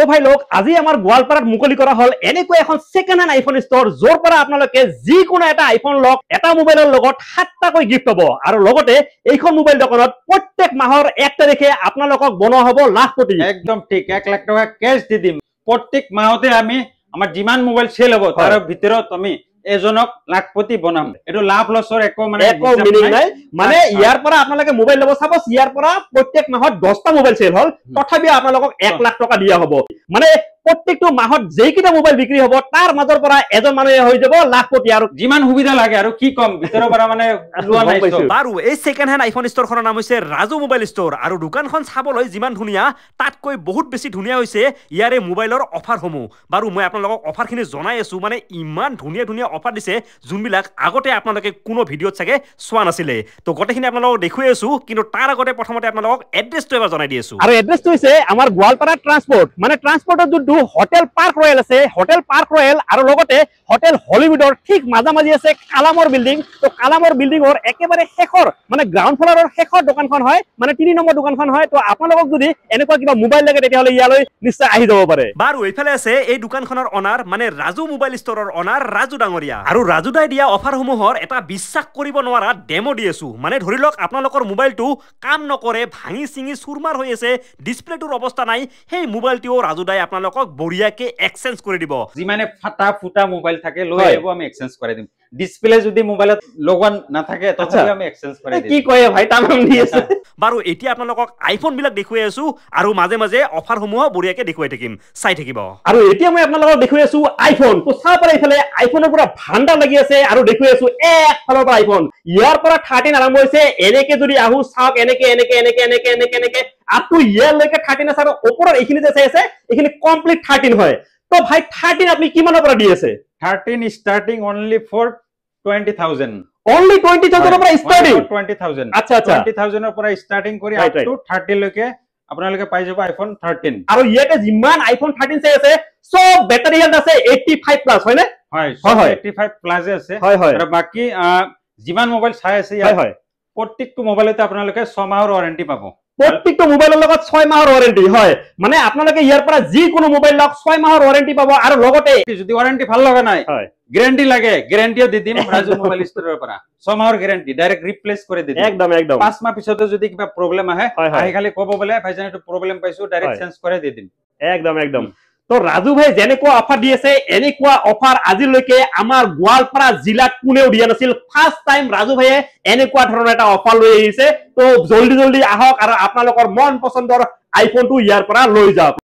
তো ভাই লোক আজি আমাৰ গোৱালপাৰাত মুকলি কৰা হল এনেকৈ এখন সেকেন্ড হ্যান্ড আইফোন ষ্টৰ যৰ পৰা আপোনালোকে যিকোনো এটা আইফোন লওক এটা মোবাইলৰ লগত 7টাকৈ গিফট পাব আৰু লগতে এইখন মোবাইল দোকানত প্ৰত্যেক মাহৰ 1 তাৰিখে আপোনালোকক বনোৱা হ'ব লাখপতি একদম ঠিক 1 লাখ টাকা ক্যাশ দি দিম প্ৰত্যেক মাহতে আমি আমাৰ যিমান মোবাইল সেল হ'ব তাৰ ভিতৰত আমি এজনক লাখপতি বনাম এটো লাভ লছৰ একো মিনিং নাই মানে ইয়াৰ পৰা আপোনালোকে মোবাইল লব সাপোজ ইয়াৰ পৰা প্ৰত্যেক মাহত 10টা মোবাইল সেল হল তথাপি আপোনালোকক 1 লাখ টাকা দিয়া হ'ব মানে প্ৰত্যেকটো মাহত যেইকিটা মোবাইল বিক্ৰী হ'ব তাৰ মাজৰ পৰা এজন মানুহে হৈ যাব লাখপতি আৰু যিমান সুবিধা লাগে আৰু কি কম ভিতৰৰ পৰা মানে লোৱা নাই বাৰু এই সেকেন্ড হ্যান্ড আইফোন ষ্টৰখনৰ নাম হৈছে ৰাজু মোবাইল ষ্টৰ আৰু দোকানখন চাবলৈ যিমান ধুনিয়া তাতকৈ বহুত বেছি ধুনিয়া হৈছে ইয়াৰে মোবাইলৰ অফাৰসমূহ বাৰু মই আপোনালোকক অফাৰখিনি জনাই আছো মানে ইমান ধুনিয়া ধুনিয়া অফাৰ দিছে যোনবিলাক আগতে আপোনালোকে কোনো ভিডিঅ'ত চাগে চোৱা নাছিলে তো গটেখিনি আপোনালোকক দেখুৱাই আছো কিন্তু তাৰ আগতে প্ৰথমতে আপোনালোকক এড্ৰেছটো এবাৰ জনাই দি আছো আৰু এড্ৰেছটো হৈছে আমাৰ গোৱালপাৰা ট্ৰান্সপোৰ্ট মানে ট্ৰান্সপোৰ্টৰ হোটেল পাৰ্ক ৰয়েল আছে হোটেল পাৰ্ক ৰয়েল আৰু লগতে হোটেল হলিউডৰ ঠিক মাঝামাঝি আছে কালামৰ বিল্ডিং তো কালামৰ বিল্ডিংৰ একেবাৰে শেষৰ মানে গ্ৰাউণ্ড ফ্লোৰৰ শেষৰ দোকানখন হয় মানে 3 নম্বৰ দোকানখন হয় তো আপোনালোকক যদি এনেকুৱা কিবা মোবাইল লাগে তেতিয়াহলে ইয়ালৈ নিশ্চয় আহি যাব পাৰে বাৰু এইফালে আছে এই দোকানখনৰ অনাৰ মানে ৰাজু মোবাইল ষ্টৰৰ অনাৰ ৰাজু ডাঙৰীয়া আৰু ৰাজু দাই দিয়া অফাৰসমূহৰ এটা বিশ্বাস কৰিব নোৱাৰা ডেমো দি আছো মানে ধৰি লওক আপোনালোকৰ মোবাইলটো কাম নকৰে ভাঙি চিঙি চুৰমাৰ হৈ আছে ডিসপ্লেটোৰ অৱস্থা নাই সেই মোবাইলটো ৰাজু দাই আপোনালোকক বঢ়িয়াকে এক্সচেঞ্জ কৰি দিব যিমানে ফাটা ফুটা মোবাইল থাকে লৈ আহিব আমি এক্সচেঞ্জ কৰি দিম ডিসপ্লে যদি মোবাইলত লগন না থাকে তথাপি আমি এক্সচেঞ্জ কৰি দিম কি কয় ভাই তামাম দি আছে বাৰু এতিয়া আপোনালোকক আইফোন বিলাক দেখুৱাই আছো আৰু মাজে মাজে অফাৰসমূহ বঢ়িয়াকে দেখুৱাই থাকিম চাই থাকিব আৰু এতিয়া মই আপোনালোকক দেখুৱাই আছো আইফোন তো চাব পাৰে ইফালে আইফোনৰ পুৰা ভাণ্ডাৰ লাগি আছে আৰু দেখুৱাই আছো এক ফালৰ পৰা আইফোন ইয়াৰ পৰা 13 আৰম্ভ হৈছে এনেকে যদি আহু চাওক এনেকে এনেকে এনেকে এনেকে এনেকে এনেকে আপ টু ইয়াৰ লৈকে 13 আছে আৰু ওপৰৰ এইখিনি যে চাই আছে এইখিনি কমপ্লিট 13 হয় তো ভাই 13 আপনি কিমানৰ পৰা দি আছে 13 starting only for 20,000 only 20,000 পৰা স্টাৰ্টিং 20,000 আচ্ছা আচ্ছা 20,000 ৰ পৰা স্টাৰ্টিং কৰি আপ টু 30 লৈকে আপোনালোকে পাই যাব আইফোন 13 আৰু ইয়াতে যিমান আইফোন 13 চাই আছে সব ব্যাটারি হেলথ আছে 85 প্লাস হয় না হয় 85 প্লাস আছে আৰু বাকি যিমান মোবাইল চাই আছে ইয়াত প্ৰত্যেকটো মোবাইলতে আপোনালোকে 6 মাহৰ ওয়াৰেন্টি পাব প্ৰত্যেকটো মোবাইলৰ লগত 6 মাহৰ ওয়াৰেন্টি হয় মানে আপোনালোকে ইয়াৰ পৰা যি কোনো মোবাইল লওক 6 মাহৰ ওয়াৰেন্টি পাব আৰু লগতে যদি ওয়াৰেন্টি ভাল লগা নাই গ্যাৰান্টি লাগে গ্যাৰান্টিও দি দিম ৰাজু মোবাইল ষ্টৰৰ পৰা 6 মাহৰ গ্যাৰান্টি ডাইৰেক্ট ৰিপ্লেস কৰি দি দিম একদম একদম 5 মাহ পিছতে যদি কিবা প্ৰবলেম আহে আহি খালি ক'ব বলে ভাইজান এটো প্ৰবলেম পাইছো ডাইৰেক্ট চেঞ্জ কৰি দি দিম একদম একদম তো ৰাজু ভাই যেনেকুৱা অফাৰ দি আছে এনেকুৱা অফাৰ আজিলৈকে আমাৰ গোৱালপাৰা জিলাত কোনেও দিয়া নাছিল ফাৰ্স্ট টাইম ৰাজু ভাইয়ে এনেকুৱা ধৰণৰ এটা অফাৰ লৈ আহিছে তো জলদি জলদি আহক আৰু আপোনালোকৰ মন পছন্দৰ আইফোনটো ইয়াৰ পৰা লৈ যাওক